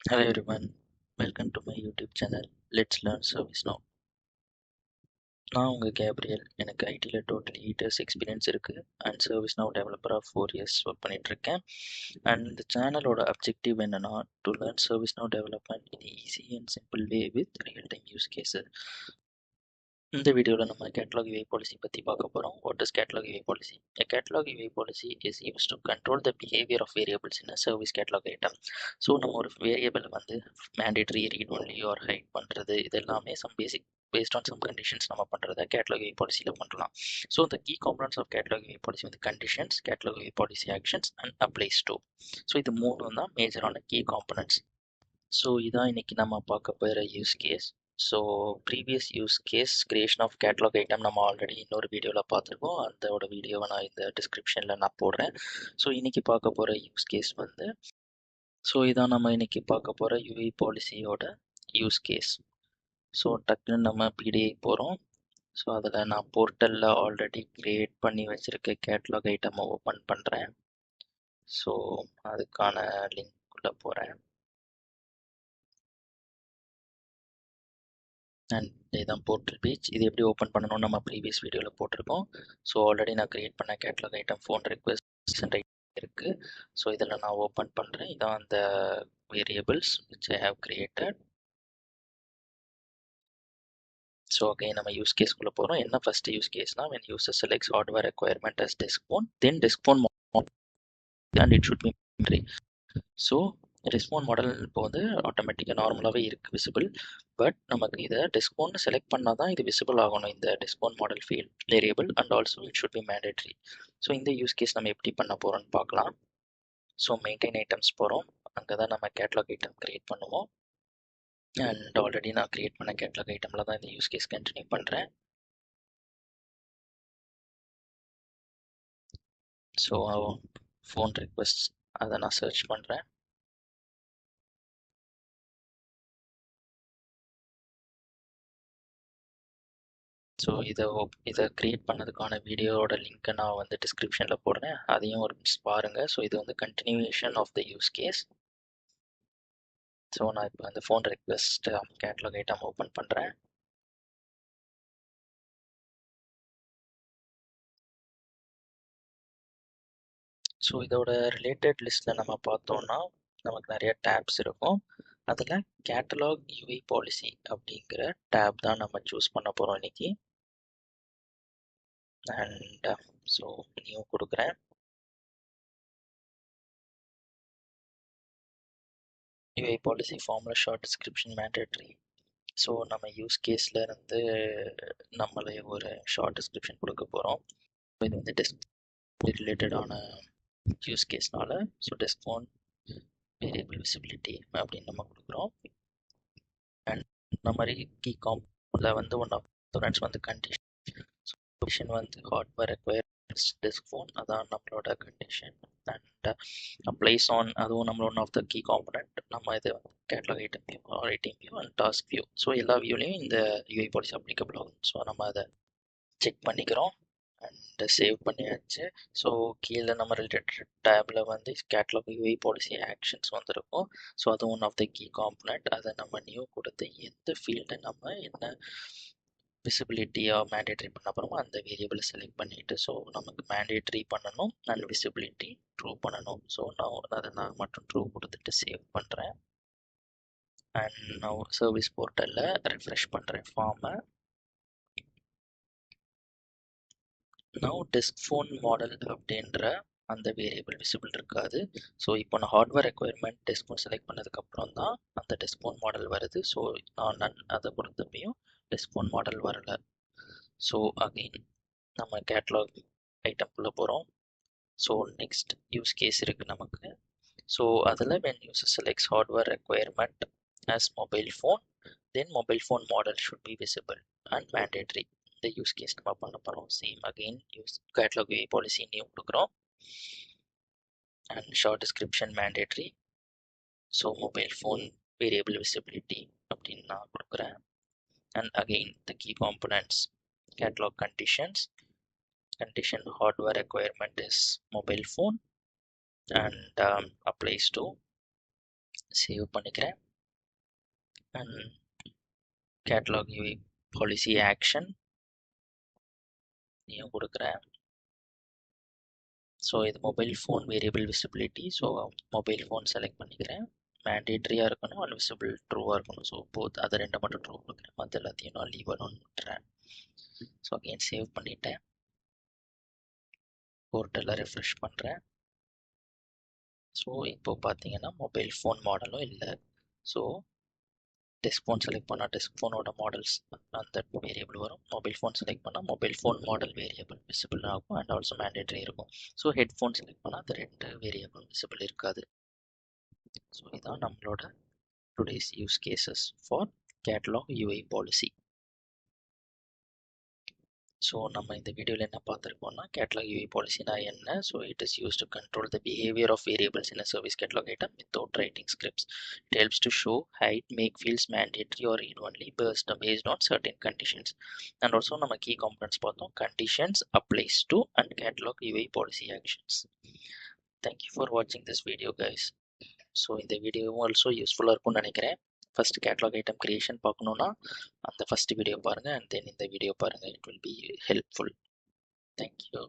Hello everyone, welcome to my YouTube channel. Let's learn ServiceNow. நான் உங்கள் Gabriel. எனக்கு ஐடியில் டோட்டல் 8 years எக்ஸ்பீரியன்ஸ் இருக்குது அண்ட் ServiceNow டெவலப்பராக 4 years ஒர்க் பண்ணிகிட்ருக்கேன். அண்ட் இந்த சேனலோட அப்ஜெக்டிவ் என்னென்னா to learn ServiceNow development in easy and simple way with real time use cases. இந்த வீடியோவில் நம்ம கேட்டலாக் UA பாலிசி பற்றி பார்க்க போகிறோம். What is catalog UA policy? A catalog UA policy is used to control the behavior of variables in a service catalog item. So நம்ம ஒரு variable வந்து mandatory read only or hide பண்ணுறது இது எல்லாமே some basic based on some conditions நம்ம பண்ணுறத catalogue UA பாலிசியில் பண்ணலாம். So the key components of catalog UA policy வந்து conditions, catalog UA policy actions and applies to. So இது மூணு தான் மேஜரான key components. ஸோ இதான் இன்னைக்கு நம்ம பார்க்க போகிற use case. So previous use case creation of catalog item நம்ம ஆல்ரெடி இன்னொரு வீடியோவில் பார்த்துருக்கோம். அதோட வீடியோவை நான் இந்த டிஸ்கிரிப்ஷனில் நான் போடுறேன். ஸோ இன்றைக்கி பார்க்க போகிற யூஸ் கேஸ் வந்து இதான் நம்ம இன்றைக்கி பார்க்க போகிற யூஏ பாலிசியோட யூஸ் கேஸ். ஸோ டக்குன்னு நம்ம பிடிஐ போகிறோம். ஸோ அதில் நான் போர்ட்டலில் ஆல்ரெடி க்ரியேட் பண்ணி வச்சுருக்க கேட்லாக் ஐட்டமை ஓப்பன் பண்ணுறேன். ஸோ அதுக்கான லிங்க்குள்ளே போகிறேன். அண்ட் இதுதான் போர்ட்டல் பேஜ். இது எப்படி ஓப்பன் பண்ணணும்னு நம்ம ப்ரீவியஸ் வீடியோவில் போட்டிருக்கோம். ஸோ ஆல்ரெடி நான் க்ரியேட் பண்ண கேட்லாக் ஐட்டம் ஃபோன் ரெக்வெஸ்ட் இருக்குது. ஸோ இதில் நான் ஓப்பன் பண்ணுறேன். இதான் அந்த variables which I have created. So okay, நம்ம யூஸ் கேஸ்க்குள்ளே போகிறோம். என்ன ஃபஸ்ட்டு யூஸ் கேஸ்னால் when user selects hardware requirement as disk phone, then disk phone and it should be memory. So respond model இப்போ வந்து ஆட்டோமேட்டிக்காக நார்மலாகவே இருக்குது விசிபிள். பட் நமக்கு இதை டிஸ்கவுண்ட் செலக்ட் பண்ணால் தான் இது விசிபிள் ஆகணும் இந்த discount model field variable and also it should be mandatory. So இந்த யூஸ் கேஸ் நம்ம எப்படி பண்ண போகிறோம்னு பார்க்கலாம். ஸோ மெயின்டைன் ஐட்டம்ஸ் போகிறோம். அங்கே தான் நம்ம கேட்லாக் ஐட்டம் க்ரியேட் பண்ணுவோம். அண்ட் ஆல்ரெடி நான் க்ரியேட் பண்ண கேட்லாக் ஐட்டமில் தான் இந்த யூஸ் கேஸ் கண்டினியூ பண்ணுறேன். ஸோ ஃபோன் ரெக்வெஸ்ட் அதை நான் சர்ச் பண்ணுறேன். ஸோ இதை க்ரியேட் பண்ணதுக்கான வீடியோவோட லிங்க்கை நான் வந்து டிஸ்கிரிப்ஷனில் போடுறேன். அதையும் ஒரு பாருங்கள். ஸோ இது வந்து continuation of the use case. So நான் இப்போ அந்த phone request catalog item open பண்ணுறேன். ஸோ இதோட ரிலேட்டட் லிஸ்ட்டில் நம்ம பார்த்தோம்னா நமக்கு நிறைய டேப்ஸ் இருக்கும். அதில் கேட்டலாக் யூஐ பாலிசி அப்படிங்கிற டேப் தான் நம்ம சூஸ் பண்ண போகிறோம் இன்னைக்கு. அண்ட் ஸோ நியூ கொடுக்குறேன். UI policy formula short description mandatory. So நம்ம யூஸ் கேஸில் இருந்து நம்மளே ஒரு ஷார்ட் டிஸ்கிரிப்ஷன் கொடுக்க போகிறோம். இது வந்து டெஸ்க் ரிலேட்டடான யூஸ் கேஸ்னால so desk one variable visibility அப்படின்னு நம்ம கொடுக்குறோம். அண்ட் இந்த மாதிரி கீ காம்பவுண்டில் வந்து ஒன் ஆஃப் த வந்து கண்டிஷன் வந்து ஹார்ட்வேர் ரெக்வயர்ஸ் டெஸ்க் ஃபோன், அதான் நம்மளோட கண்டிஷன். அண்ட் அப்ளைஸ் ஆன் அதுவும் நம்மளோட one of the key component. நம்ம இது catalog item view, writing view and task view. So எல்லா வியூலையும் இந்த யூஐ பாலிசி அப்ளிகபிள் ஆகும். ஸோ நம்ம அதை செக் பண்ணிக்கிறோம் அண்ட் சேவ் பண்ணியாச்சு. ஸோ கீழே நம்ம ரிலேட்டட் டேபில் வந்து கேட்லாக் யூஐ பாலிசி ஆக்ஷன்ஸ் வந்துருக்கும். ஸோ அது one of the key component. அதை நம்ம நியூ கொடுத்து எந்த ஃபீல்டை நம்ம என்ன விசிபிலிட்டியாக மேண்டேட்ரி பண்ண போகிறோமோ அந்த வேரியபிளை செலக்ட் பண்ணிவிட்டு ஸோ நமக்கு மேண்டேட்ரி பண்ணணும் அண்ட் விசிபிலிட்டி ட்ரூ பண்ணணும். ஸோ நான் மட்டும் ட்ரூ கொடுத்துட்டு சேவ் பண்ணுறேன். அண்ட் நான் சர்வீஸ் போர்ட்டலில் ரெஃப்ரெஷ் பண்ணுறேன் ஃபார்மை. நான் டெஸ்க் ஃபோன் மாடல் அப்படின்ற அந்த வேரியபிள் விசிபிள் இருக்காது. ஸோ இப்போ நான் hardware requirement desk phone select பண்ணதுக்கப்புறம் தான் அந்த டெஸ்க் ஃபோன் மாடல் வருது. ஸோ நான் அதை பொறுத்தப்பையும் டெஸ்க் ஃபோன் மாடல் வரலை. ஸோ அகெயின் நம்ம கேட்லாக் ஐட்டம்குள்ளே போகிறோம். ஸோ நெக்ஸ்ட் யூஸ் கேஸ் இருக்குது நமக்கு. ஸோ அதில் when user selects hardware requirement as mobile phone, then mobile phone model should be visible and mandatory. இந்த யூஸ் கேஸ் நம்ம பண்ண போகிறோம். Same again use catalogue UI policy new கொடுக்குறோம் and short description mandatory. So mobile phone variable visibility அப்படின்னு நான் கொடுக்குறேன். And again the key components catalogue conditions. Condition hardware requirement is mobile phone and applies to save பண்ணிக்கிறேன். And catalogue UI policy action இதையும் கொடுக்குறேன். So இது mobile phone variable visibility. So mobile phone select பண்ணிக்கிறேன். மேண்டேட்ரியாக இருக்கணும், அன்விசிபிள் ட்ரூவாக இருக்கணும். So both அதை ரெண்டை மட்டும் ட்ரூ கொடுக்குறேன், மற்ற எல்லாத்தையும் நான் லீவ் அலோன் விட்டுறேன். ஸோ அகைன் சேவ் பண்ணிட்டேன். போர்ட்டலில் ரெஃப்ரெஷ் பண்ணுறேன். ஸோ இப்போ பார்த்தீங்கன்னா மொபைல் ஃபோன் மாடலும் இல்லை. ஸோ டெஸ்க் ஃபோன் செலக்ட் பண்ணால் டெஸ்க் ஃபோனோட மாடல்ஸ் அந்த வேரியபிள் வரும். மொபைல் ஃபோன் செலக்ட் பண்ணால் mobile phone model variable visible ஆகும் அண்ட் ஆல்சோ மேண்டேட்ரி இருக்கும். ஸோ ஹெட்ஃபோன் செலக்ட் பண்ணால் அந்த ரெண்டு வேரியபிள் விசிபிள் இருக்காது. ஸோ இதான் நம்மளோட today's use cases for catalog UI policy. So நம்ம இந்த வீடியோவில் என்ன பார்த்துருக்கோம்னா கேட்டலாக் யூஐ பாலிசினா என்ன. So it is use to control the behaviour of variables in a service catalog item without writing scripts. It helps to show, hide, make fields mandatory or read only based on certain conditions. And also நம்ம key components பார்த்தோம். Conditions applies to and catalog UI policy actions. Thank you for watching this video guys. So இந்த வீடியோவும் also யூஸ்ஃபுல்லாக இருக்கும்னு நினைக்கிறேன். First catalogue item creation பார்க்கணுன்னா அந்த first video பாருங்கள் அண்ட் தென் இந்த வீடியோ பாருங்கள். It will be helpful. Thank you.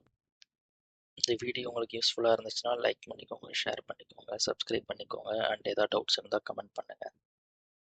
இந்த வீடியோ உங்களுக்கு யூஸ்ஃபுல்லாக இருந்துச்சுன்னா லைக் பண்ணிக்கோங்க, ஷேர் பண்ணிக்கோங்க, சப்ஸ்கிரைப் பண்ணிக்கோங்க அண்ட் ஏதாவது டவுட்ஸ் இருந்தால் கமெண்ட் பண்ணுங்கள்.